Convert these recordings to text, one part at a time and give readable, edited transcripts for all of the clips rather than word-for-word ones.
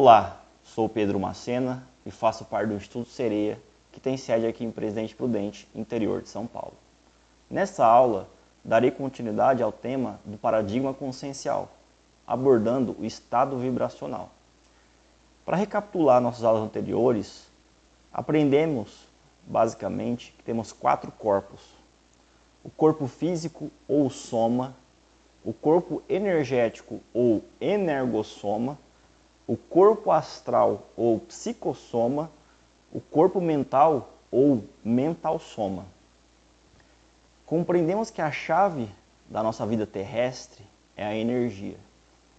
Olá, sou Pedro Macena e faço parte do Instituto Sereia, que tem sede aqui em Presidente Prudente, interior de São Paulo. Nesta aula, darei continuidade ao tema do paradigma consciencial, abordando o estado vibracional. Para recapitular nossas aulas anteriores, aprendemos, basicamente, que temos 4 corpos. O corpo físico ou soma, o corpo energético ou energossoma, o corpo astral ou psicossoma, o corpo mental ou mentalsoma. Compreendemos que a chave da nossa vida terrestre é a energia.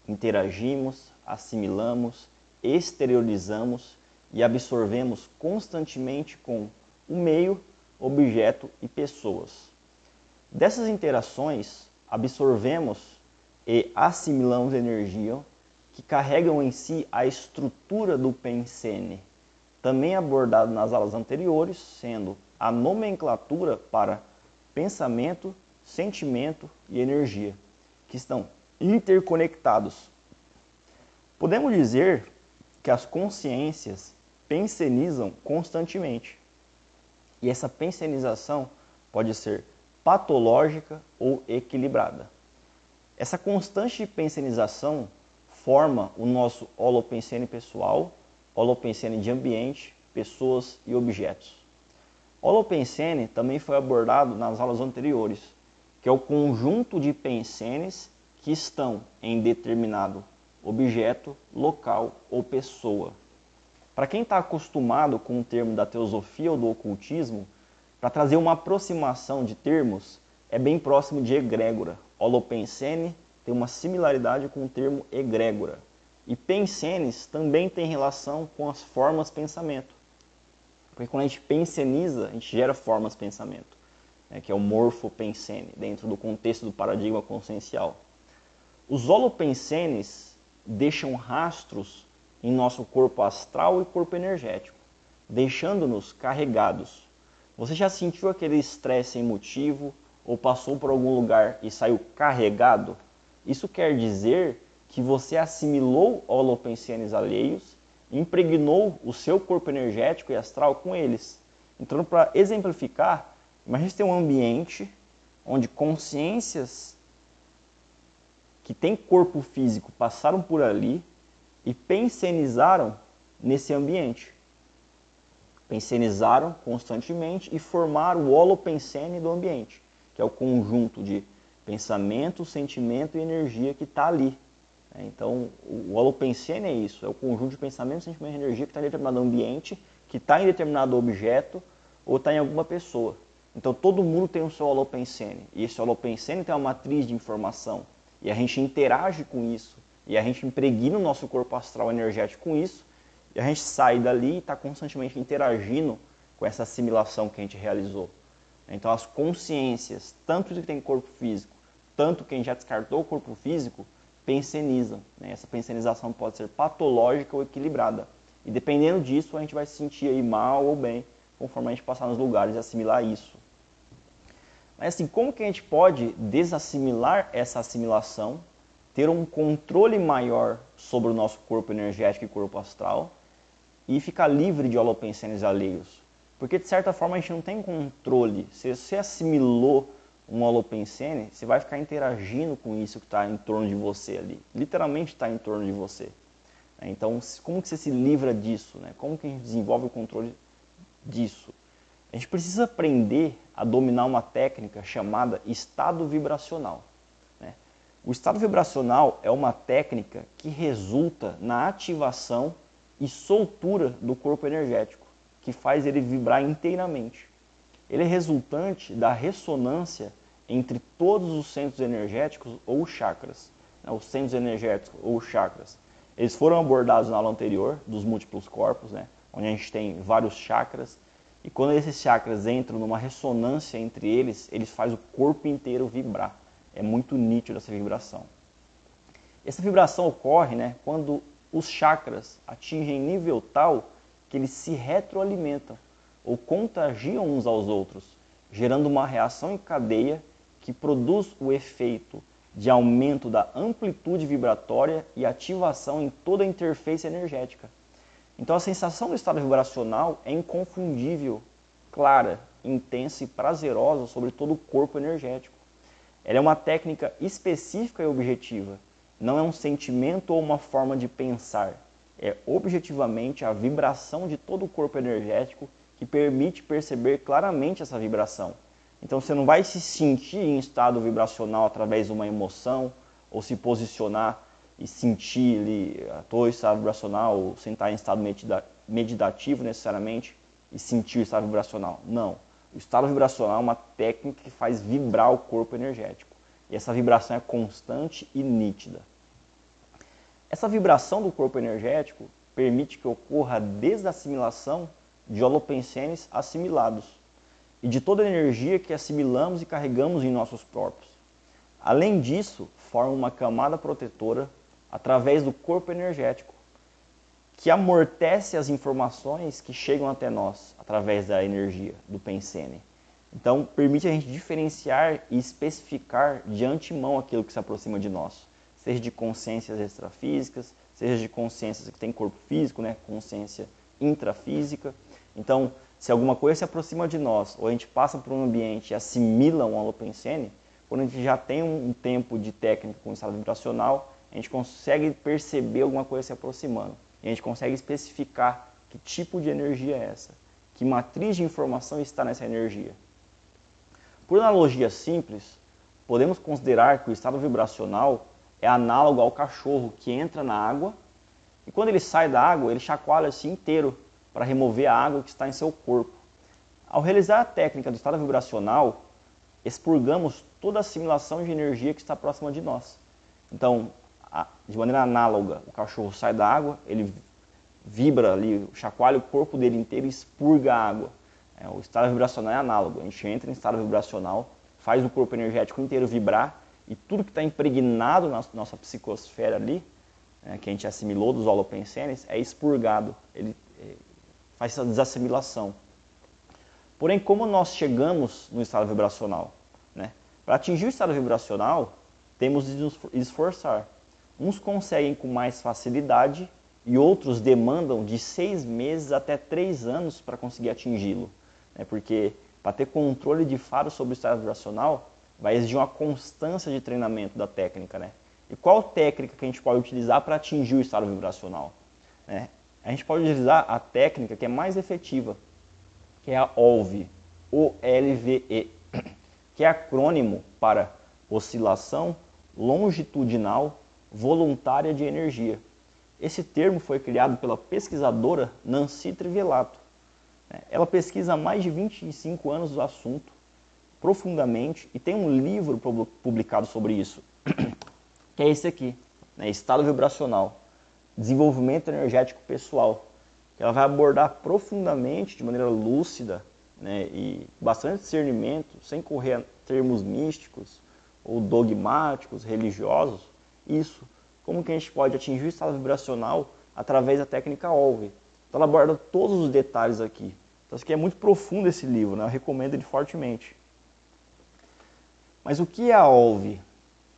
Interagimos, assimilamos, exteriorizamos e absorvemos constantemente com o meio, objeto e pessoas. Dessas interações, absorvemos e assimilamos energia que carregam em si a estrutura do pensene, também abordado nas aulas anteriores, sendo a nomenclatura para pensamento, sentimento e energia, que estão interconectados. Podemos dizer que as consciências pensenizam constantemente, e essa pensenização pode ser patológica ou equilibrada. Essa constante pensenização forma o nosso holopensene pessoal, holopensene de ambiente, pessoas e objetos. Holopensene também foi abordado nas aulas anteriores, que é o conjunto de pensenes que estão em determinado objeto, local ou pessoa. Para quem está acostumado com o termo da teosofia ou do ocultismo, para trazer uma aproximação de termos, é bem próximo de egrégora. Holopensene tem uma similaridade com o termo egrégora. E pensenes também tem relação com as formas pensamento. Porque quando a gente penseniza, a gente gera formas pensamento, né, que é o morfopensene, dentro do contexto do paradigma consciencial. Os holopensenes deixam rastros em nosso corpo astral e corpo energético, deixando-nos carregados. Você já sentiu aquele estresse sem motivo ou passou por algum lugar e saiu carregado? Isso quer dizer que você assimilou holopensenes alheios, impregnou o seu corpo energético e astral com eles. Então, para exemplificar, imagine ter um ambiente onde consciências que têm corpo físico passaram por ali e pensenizaram nesse ambiente. Pensenizaram constantemente e formaram o holopensene do ambiente, que é o conjunto de pensamento, sentimento e energia que está ali. Então, o holopensene é isso, é o conjunto de pensamento, sentimento e energia que está em determinado ambiente, que está em determinado objeto ou está em alguma pessoa. Então, todo mundo tem o seu holopensene, e esse holopensene tem uma matriz de informação, e a gente interage com isso, e a gente impregna o nosso corpo astral energético com isso, e a gente sai dali e está constantemente interagindo com essa assimilação que a gente realizou. Então, as consciências, tanto que tem corpo físico, tanto quem já descartou o corpo físico, pensenizam. Essa pensenização pode ser patológica ou equilibrada. E dependendo disso, a gente vai se sentir aí mal ou bem, conforme a gente passar nos lugares e assimilar isso. Mas assim, como que a gente pode desassimilar essa assimilação, ter um controle maior sobre o nosso corpo energético e corpo astral e ficar livre de holopensenes alheios? Porque, de certa forma, a gente não tem controle. Se você assimilou um holopensene, você vai ficar interagindo com isso que está em torno de você ali. Literalmente está em torno de você. Então, como que você se livra disso? Como que a gente desenvolve o controle disso? A gente precisa aprender a dominar uma técnica chamada estado vibracional. O estado vibracional é uma técnica que resulta na ativação e soltura do corpo energético, que faz ele vibrar inteiramente. Ele é resultante da ressonância entre todos os centros energéticos ou chakras. Os centros energéticos ou chakras, eles foram abordados na aula anterior, dos múltiplos corpos, onde a gente tem vários chakras, e quando esses chakras entram numa ressonância entre eles, eles fazem o corpo inteiro vibrar. É muito nítido essa vibração. Essa vibração ocorre quando os chakras atingem nível tal que eles se retroalimentam ou contagiam uns aos outros, gerando uma reação em cadeia que produz o efeito de aumento da amplitude vibratória e ativação em toda a interface energética. Então a sensação do estado vibracional é inconfundível, clara, intensa e prazerosa sobre todo o corpo energético. Ela é uma técnica específica e objetiva, não é um sentimento ou uma forma de pensar, é objetivamente a vibração de todo o corpo energético que permite perceber claramente essa vibração. Então você não vai se sentir em estado vibracional através de uma emoção, ou se posicionar e sentir ali, estou em estado vibracional, ou sentar em estado meditativo necessariamente e sentir o estado vibracional. Não. O estado vibracional é uma técnica que faz vibrar o corpo energético. E essa vibração é constante e nítida. Essa vibração do corpo energético permite que ocorra a desassimilação de holopensenes assimilados e de toda a energia que assimilamos e carregamos em nossos corpos. Além disso, forma uma camada protetora através do corpo energético, que amortece as informações que chegam até nós através da energia do pensene. Então, permite a gente diferenciar e especificar de antemão aquilo que se aproxima de nós, seja de consciências extrafísicas, seja de consciências que têm corpo físico, né? Consciência intrafísica. Então, se alguma coisa se aproxima de nós, ou a gente passa por um ambiente e assimila um holopensene, quando a gente já tem um tempo de técnica com estado vibracional, a gente consegue perceber alguma coisa se aproximando. E a gente consegue especificar que tipo de energia é essa, que matriz de informação está nessa energia. Por analogia simples, podemos considerar que o estado vibracional é análogo ao cachorro que entra na água e quando ele sai da água, ele chacoalha-se inteiro para remover a água que está em seu corpo. Ao realizar a técnica do estado vibracional, expurgamos toda a assimilação de energia que está próxima de nós. Então, de maneira análoga, o cachorro sai da água, ele vibra ali, chacoalha o corpo dele inteiro e expurga a água. O estado vibracional é análogo. A gente entra em estado vibracional, faz o corpo energético inteiro vibrar e tudo que está impregnado na nossa psicosfera ali, que a gente assimilou dos holopensenes, é expurgado. Ele faz essa desassimilação. Porém, como nós chegamos no estado vibracional? Para atingir o estado vibracional, temos de nos esforçar. Uns conseguem com mais facilidade e outros demandam de 6 meses até 3 anos para conseguir atingi-lo. Porque para ter controle de fato sobre o estado vibracional, vai exigir uma constância de treinamento da técnica. E qual técnica que a gente pode utilizar para atingir o estado vibracional? A gente pode utilizar a técnica que é mais efetiva, que é a OLVE, O-L-V-E, que é acrônimo para Oscilação Longitudinal Voluntária de Energia. Esse termo foi criado pela pesquisadora Nancy Trivelato. Ela pesquisa há mais de 25 anos o assunto, profundamente, e tem um livro publicado sobre isso, que é esse aqui, Estado Vibracional, Desenvolvimento Energético Pessoal, que ela vai abordar profundamente, de maneira lúcida, e bastante discernimento, sem correr a termos místicos ou dogmáticos, religiosos, isso, como que a gente pode atingir o estado vibracional através da técnica OLVE. Então ela aborda todos os detalhes aqui. Então isso aqui é muito profundo esse livro, eu recomendo ele fortemente. Mas o que é a OLVE?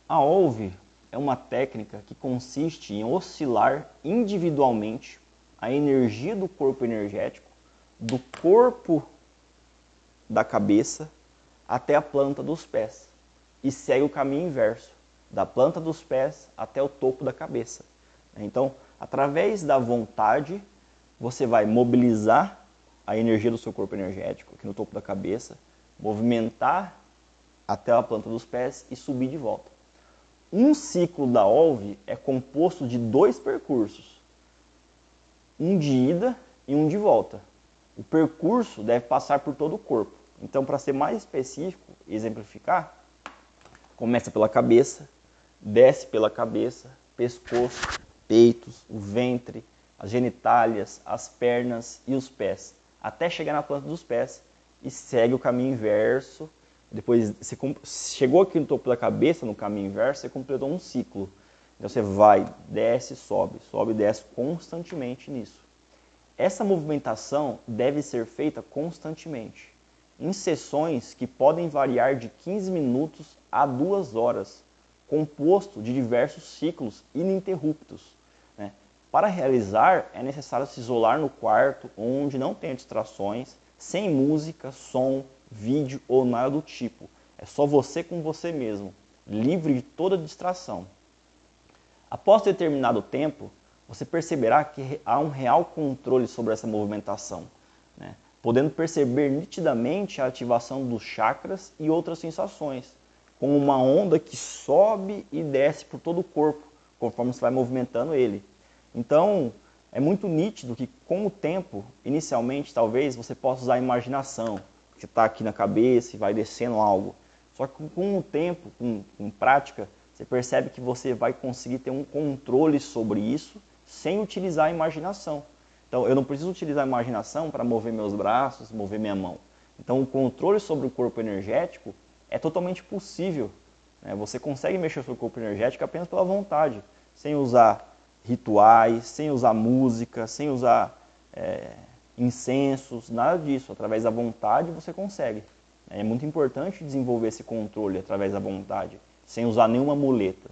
A OLVE é uma técnica que consiste em oscilar individualmente a energia do corpo energético, do corpo da cabeça até a planta dos pés e segue o caminho inverso, da planta dos pés até o topo da cabeça. Então, através da vontade, você vai mobilizar a energia do seu corpo energético aqui no topo da cabeça, movimentar até a planta dos pés e subir de volta. Um ciclo da OLVE é composto de 2 percursos, um de ida e um de volta. O percurso deve passar por todo o corpo. Então, para ser mais específico e exemplificar, começa pela cabeça, desce pela cabeça, pescoço, peitos, o ventre, as genitálias, as pernas e os pés, até chegar na planta dos pés e segue o caminho inverso. Depois, você chegou aqui no topo da cabeça, no caminho inverso, você completou um ciclo. Então você vai, desce, sobe e desce constantemente nisso. Essa movimentação deve ser feita constantemente, em sessões que podem variar de 15 minutos a 2 horas, composto de diversos ciclos ininterruptos, né? Para realizar, é necessário se isolar no quarto onde não tenha distrações, sem música, som, vídeo ou nada do tipo. É só você com você mesmo, livre de toda distração. Após determinado tempo, você perceberá que há um real controle sobre essa movimentação, né? Podendo perceber nitidamente a ativação dos chakras e outras sensações, como uma onda que sobe e desce por todo o corpo, conforme você vai movimentando ele. Então, é muito nítido que com o tempo, inicialmente, talvez você possa usar a imaginação, que está aqui na cabeça e vai descendo algo. Só que com o tempo, com prática, você percebe que você vai conseguir ter um controle sobre isso sem utilizar a imaginação. Então, eu não preciso utilizar a imaginação para mover meus braços, mover minha mão. Então, o controle sobre o corpo energético é totalmente possível, né? Você consegue mexer o seu corpo energético apenas pela vontade, sem usar rituais, sem usar música, sem usar incensos, nada disso. Através da vontade você consegue. É muito importante desenvolver esse controle através da vontade, sem usar nenhuma muleta.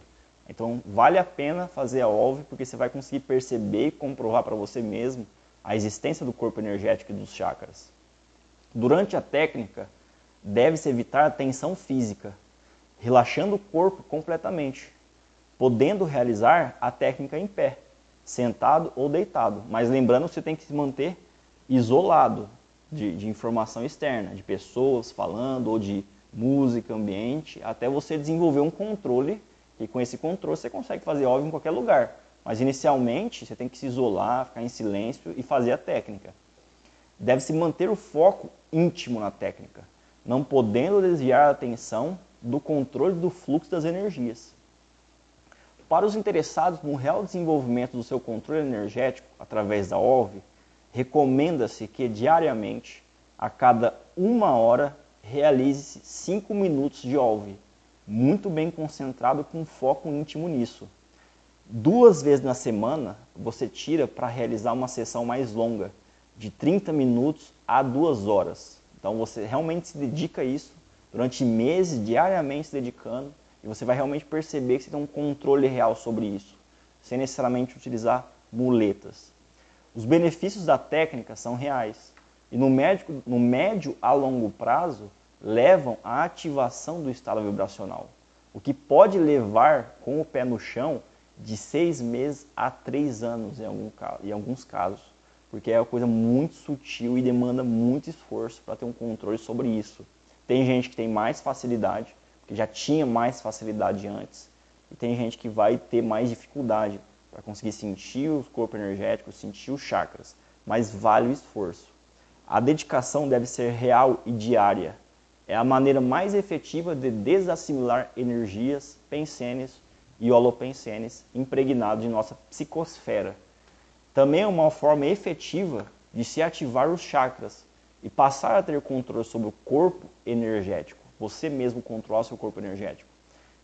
Então, vale a pena fazer a OLV, porque você vai conseguir perceber e comprovar para você mesmo a existência do corpo energético e dos chakras. Durante a técnica, deve-se evitar a tensão física, relaxando o corpo completamente, podendo realizar a técnica em pé, sentado ou deitado. Mas lembrando que você tem que se manter isolado de informação externa, de pessoas falando ou de música, ambiente, até você desenvolver um controle, e com esse controle você consegue fazer OLV em qualquer lugar. Mas inicialmente você tem que se isolar, ficar em silêncio e fazer a técnica. Deve-se manter o foco íntimo na técnica, não podendo desviar a atenção do controle do fluxo das energias. Para os interessados no real desenvolvimento do seu controle energético através da OLV, recomenda-se que diariamente, a cada 1 hora, realize-se 5 minutos de OLV, muito bem concentrado com foco íntimo nisso. 2 vezes na semana, você tira para realizar uma sessão mais longa, de 30 minutos a 2 horas. Então você realmente se dedica a isso, durante meses, diariamente se dedicando, e você vai realmente perceber que você tem um controle real sobre isso, sem necessariamente utilizar muletas. Os benefícios da técnica são reais, e no médio a longo prazo, levam à ativação do estado vibracional, o que pode levar, com o pé no chão, de 6 meses a 3 anos em alguns casos, porque é uma coisa muito sutil e demanda muito esforço para ter um controle sobre isso. Tem gente que tem mais facilidade, que já tinha mais facilidade antes, e tem gente que vai ter mais dificuldade para conseguir sentir o corpo energético, sentir os chakras, mas vale o esforço. A dedicação deve ser real e diária. É a maneira mais efetiva de desassimilar energias pensenes e holopensenes impregnados em nossa psicosfera. Também é uma forma efetiva de se ativar os chakras e passar a ter controle sobre o corpo energético. Você mesmo controla seu corpo energético.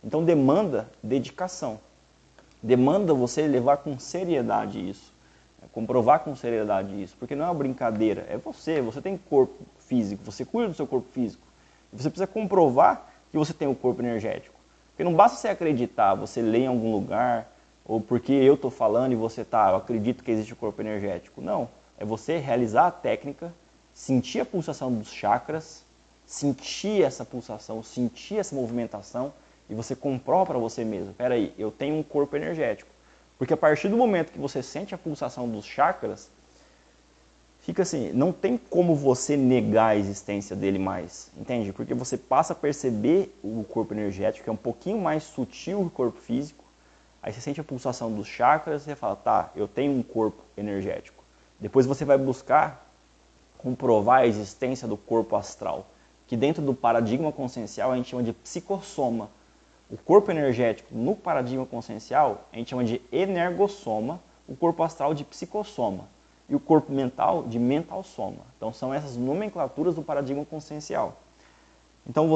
Então demanda dedicação. Demanda você levar com seriedade isso. Comprovar com seriedade isso. Porque não é uma brincadeira. É você tem corpo físico. Você cuida do seu corpo físico. Você precisa comprovar que você tem o corpo energético. Porque não basta você acreditar, você ler em algum lugar, ou porque eu estou falando e você está, eu acredito que existe o corpo energético. Não, é você realizar a técnica, sentir a pulsação dos chakras, sentir essa pulsação, sentir essa movimentação, e você comprova para você mesmo, espera aí, eu tenho um corpo energético. Porque a partir do momento que você sente a pulsação dos chakras, fica assim, não tem como você negar a existência dele mais, entende? Porque você passa a perceber o corpo energético, que é um pouquinho mais sutil que o corpo físico, aí você sente a pulsação dos chakras e você fala, tá, eu tenho um corpo energético. Depois você vai buscar comprovar a existência do corpo astral, que dentro do paradigma consciencial a gente chama de psicossoma. O corpo energético no paradigma consciencial a gente chama de energossoma, o corpo astral de psicossoma. E o corpo mental de mentalsoma. Então são essas nomenclaturas do paradigma consciencial. Então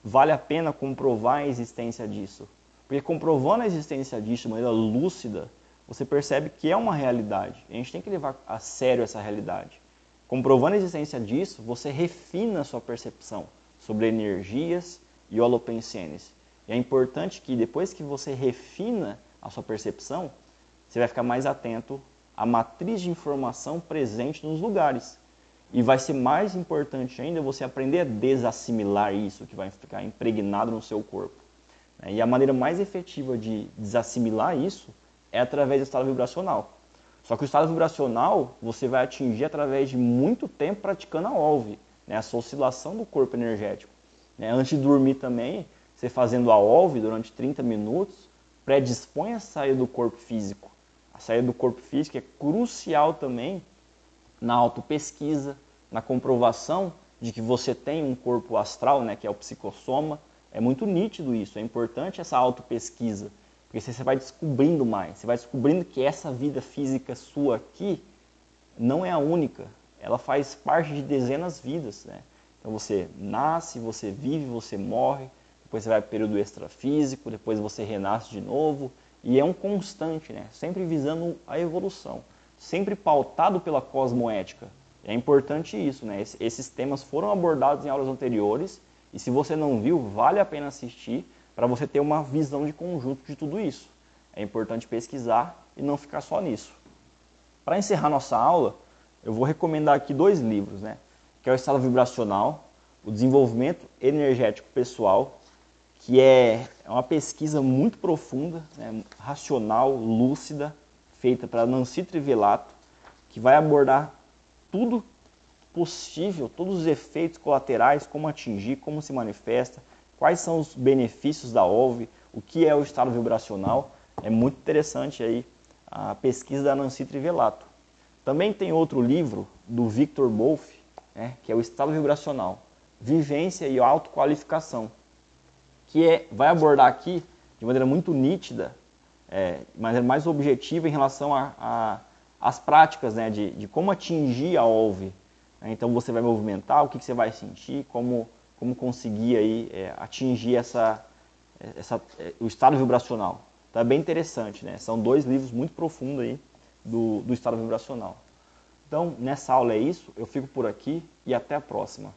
vale a pena comprovar a existência disso. Porque comprovando a existência disso de maneira lúcida, você percebe que é uma realidade. A gente tem que levar a sério essa realidade. Comprovando a existência disso, você refina a sua percepção sobre energias e holopensenes. E é importante que depois que você refina a sua percepção, você vai ficar mais atento à matriz de informação presente nos lugares. E vai ser mais importante ainda você aprender a desassimilar isso que vai ficar impregnado no seu corpo. E a maneira mais efetiva de desassimilar isso é através do estado vibracional. Só que o estado vibracional você vai atingir através de muito tempo praticando a OLV, essa oscilação do corpo energético. Antes de dormir também, você fazendo a OLV durante 30 minutos, predispõe a saída do corpo físico. A saída do corpo físico é crucial também na autopesquisa, na comprovação de que você tem um corpo astral, que é o psicossoma. É muito nítido isso, é importante essa autopesquisa, porque você vai descobrindo mais, você vai descobrindo que essa vida física sua aqui não é a única, ela faz parte de dezenas de vidas. Então você nasce, você vive, você morre, depois você vai para o período extrafísico, depois você renasce de novo, e é um constante, sempre visando a evolução, sempre pautado pela cosmoética. É importante isso, esses temas foram abordados em aulas anteriores, e se você não viu, vale a pena assistir para você ter uma visão de conjunto de tudo isso. É importante pesquisar e não ficar só nisso. Para encerrar nossa aula, eu vou recomendar aqui 2 livros, que é o Estado Vibracional, o Desenvolvimento Energético Pessoal, que é uma pesquisa muito profunda, racional, lúcida, feita para Nancy Trivelato, que vai abordar tudo possível, todos os efeitos colaterais, como atingir, como se manifesta, quais são os benefícios da OLV, o que é o estado vibracional. É muito interessante aí a pesquisa da Nancy Trivelato. Também tem outro livro do Victor Wolff, que é o Estado Vibracional, Vivência e Autoqualificação, que vai abordar aqui de maneira muito nítida, de maneira mais objetiva em relação às práticas de como atingir a OLV. Então você vai movimentar, o que você vai sentir, como conseguir aí, atingir o estado vibracional. Então é bem interessante, São 2 livros muito profundos aí do estado vibracional. Então, nessa aula é isso, eu fico por aqui e até a próxima.